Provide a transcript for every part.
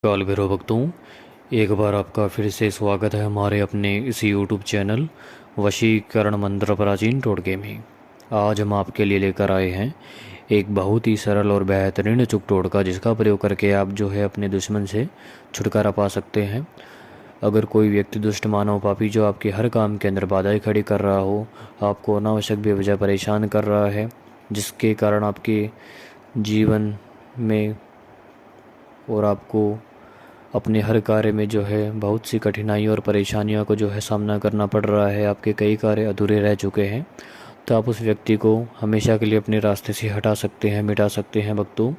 काल भैरव भक्तों, एक बार आपका फिर से स्वागत है हमारे अपने इस यूट्यूब चैनल वशीकरण मंत्र प्राचीन टोटके में। आज हम आपके लिए लेकर आए हैं एक बहुत ही सरल और बेहतरीन अचूक टोटका, जिसका प्रयोग करके आप जो है अपने दुश्मन से छुटकारा पा सकते हैं। अगर कोई व्यक्ति दुष्ट मानव पापी जो आपके हर काम के अंदर बाधाएं खड़ी कर रहा हो, आपको अनावश्यक बेवजह परेशान कर रहा है, जिसके कारण आपके जीवन में और आपको अपने हर कार्य में जो है बहुत सी कठिनाइयों और परेशानियों को जो है सामना करना पड़ रहा है, आपके कई कार्य अधूरे रह चुके हैं, तो आप उस व्यक्ति को हमेशा के लिए अपने रास्ते से हटा सकते हैं, मिटा सकते हैं भक्तों,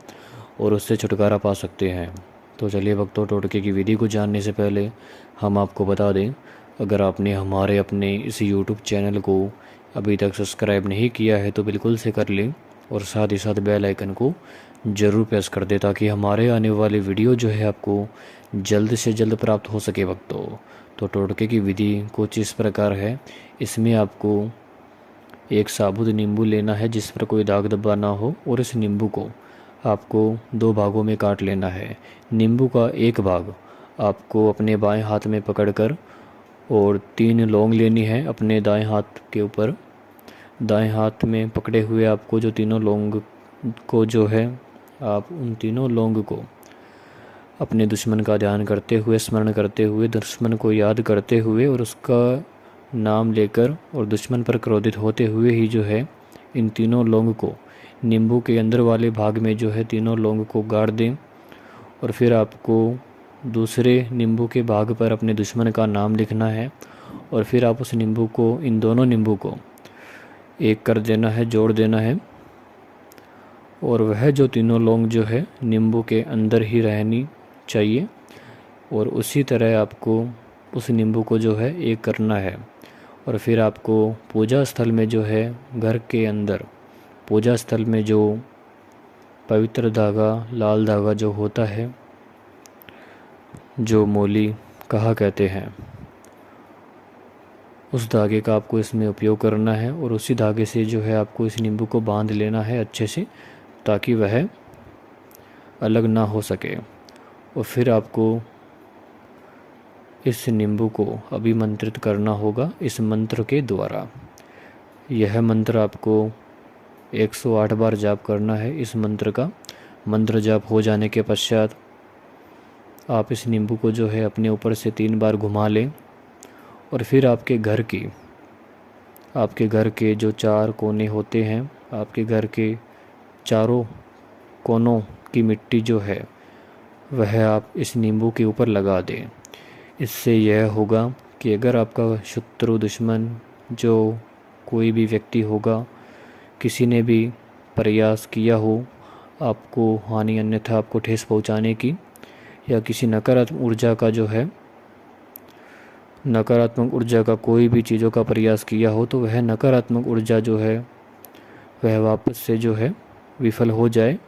और उससे छुटकारा पा सकते हैं। तो चलिए भक्तों, टोटके की विधि को जानने से पहले हम आपको बता दें, अगर आपने हमारे अपने इस यूट्यूब चैनल को अभी तक सब्सक्राइब नहीं किया है तो बिल्कुल से कर लें, और साथ ही साथ बेल आइकन को ज़रूर प्रेस कर दें, ताकि हमारे आने वाली वीडियो जो है आपको जल्द से जल्द प्राप्त हो सके भक्तों। तो टोटके की विधि कुछ इस प्रकार है। इसमें आपको एक साबुत नींबू लेना है जिस पर कोई दाग धब्बा ना हो, और इस नींबू को आपको 2 भागों में काट लेना है। नींबू का एक भाग आपको अपने बाएं हाथ में पकड़कर और 3 लौंग लेनी है अपने दाएं हाथ के ऊपर। दाएं हाथ में पकड़े हुए आपको जो तीनों लौंग को जो है, आप उन तीनों लौंग को अपने दुश्मन का ध्यान करते हुए, स्मरण करते हुए, दुश्मन को याद करते हुए और उसका नाम लेकर और दुश्मन पर क्रोधित होते हुए ही जो है इन तीनों लौंग को नींबू के अंदर वाले भाग में जो है तीनों लौंग को गाड़ दें। और फिर आपको दूसरे नींबू के भाग पर अपने दुश्मन का नाम लिखना है, और फिर आप उस नींबू को, इन दोनों नींबू को एक कर देना है, जोड़ देना है, और वह जो तीनों लौंग जो है नींबू के अंदर ही रहनी चाहिए। और उसी तरह आपको उस नींबू को जो है एक करना है। और फिर आपको पूजा स्थल में जो है, घर के अंदर पूजा स्थल में जो पवित्र धागा, लाल धागा जो होता है, जो मोली कहा कहते हैं, उस धागे का आपको इसमें उपयोग करना है। और उसी धागे से जो है आपको इस नींबू को बांध लेना है अच्छे से, ताकि वह अलग ना हो सके। और फिर आपको इस नींबू को अभिमंत्रित करना होगा इस मंत्र के द्वारा। यह मंत्र आपको 108 बार जाप करना है। इस मंत्र का मंत्र जाप हो जाने के पश्चात आप इस नींबू को जो है अपने ऊपर से 3 बार घुमा लें। और फिर आपके घर के जो 4 कोने होते हैं, आपके घर के चारों कोनों की मिट्टी जो है वह आप इस नींबू के ऊपर लगा दें। इससे यह होगा कि अगर आपका शत्रु, दुश्मन, जो कोई भी व्यक्ति होगा, किसी ने भी प्रयास किया हो आपको हानि, अन्यथा आपको ठेस पहुंचाने की, या किसी नकारात्मक ऊर्जा का कोई भी चीज़ों का प्रयास किया हो, तो वह नकारात्मक ऊर्जा जो है वह वापस से जो है विफल हो जाए,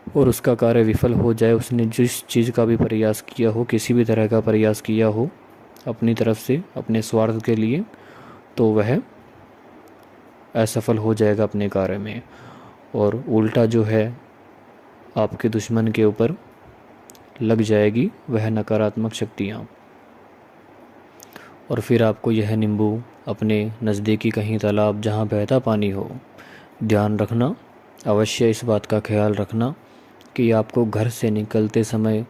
और उसका कार्य विफल हो जाए। उसने जिस चीज़ का भी प्रयास किया हो, किसी भी तरह का प्रयास किया हो अपनी तरफ से, अपने स्वार्थ के लिए, तो वह असफल हो जाएगा अपने कार्य में। और उल्टा जो है आपके दुश्मन के ऊपर लग जाएगी वह नकारात्मक शक्तियाँ। और फिर आपको यह नींबू अपने नज़दीकी कहीं तालाब जहाँ बहता पानी हो, ध्यान रखना, अवश्य इस बात का ख्याल रखना कि आपको घर से निकलते समय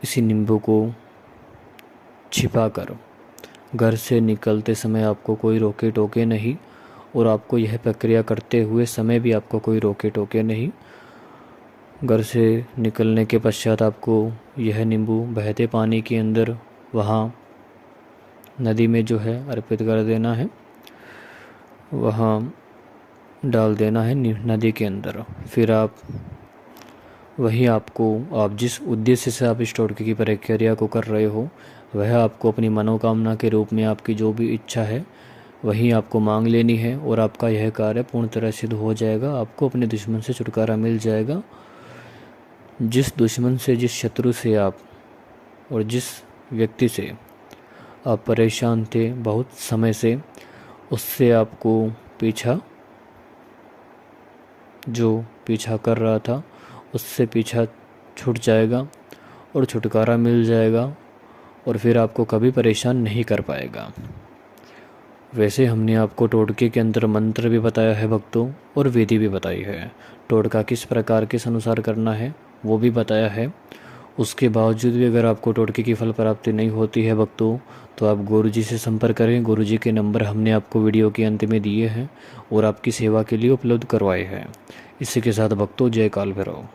इसी नींबू को छिपाकर, घर से निकलते समय आपको कोई रोके टोके नहीं, और आपको यह प्रक्रिया करते हुए समय भी आपको कोई रोके टोके नहीं। घर से निकलने के पश्चात आपको यह नींबू बहते पानी के अंदर, वहाँ नदी में जो है अर्पित कर देना है, वहाँ डाल देना है नदी के अंदर। फिर आप जिस उद्देश्य से आप इस टोटके की प्रक्रिया को कर रहे हो, वह आपको अपनी मनोकामना के रूप में आपकी जो भी इच्छा है वही आपको मांग लेनी है, और आपका यह कार्य पूर्ण तरह सिद्ध हो जाएगा। आपको अपने दुश्मन से छुटकारा मिल जाएगा। जिस दुश्मन से, जिस शत्रु से आप और जिस व्यक्ति से आप परेशान थे बहुत समय से, उससे आपको पीछा कर रहा था, उससे पीछा छूट जाएगा और छुटकारा मिल जाएगा और फिर आपको कभी परेशान नहीं कर पाएगा। वैसे हमने आपको टोटके के अंदर मंत्र भी बताया है भक्तों, और विधि भी बताई है। टोटका किस प्रकार के अनुसार करना है वो भी बताया है। उसके बावजूद भी अगर आपको टोटके की फल प्राप्ति नहीं होती है भक्तों, तो आप गुरुजी से संपर्क करें। गुरुजी के नंबर हमने आपको वीडियो के अंत में दिए हैं और आपकी सेवा के लिए उपलब्ध करवाए हैं। इसी के साथ भक्तों, जय काल भैरव।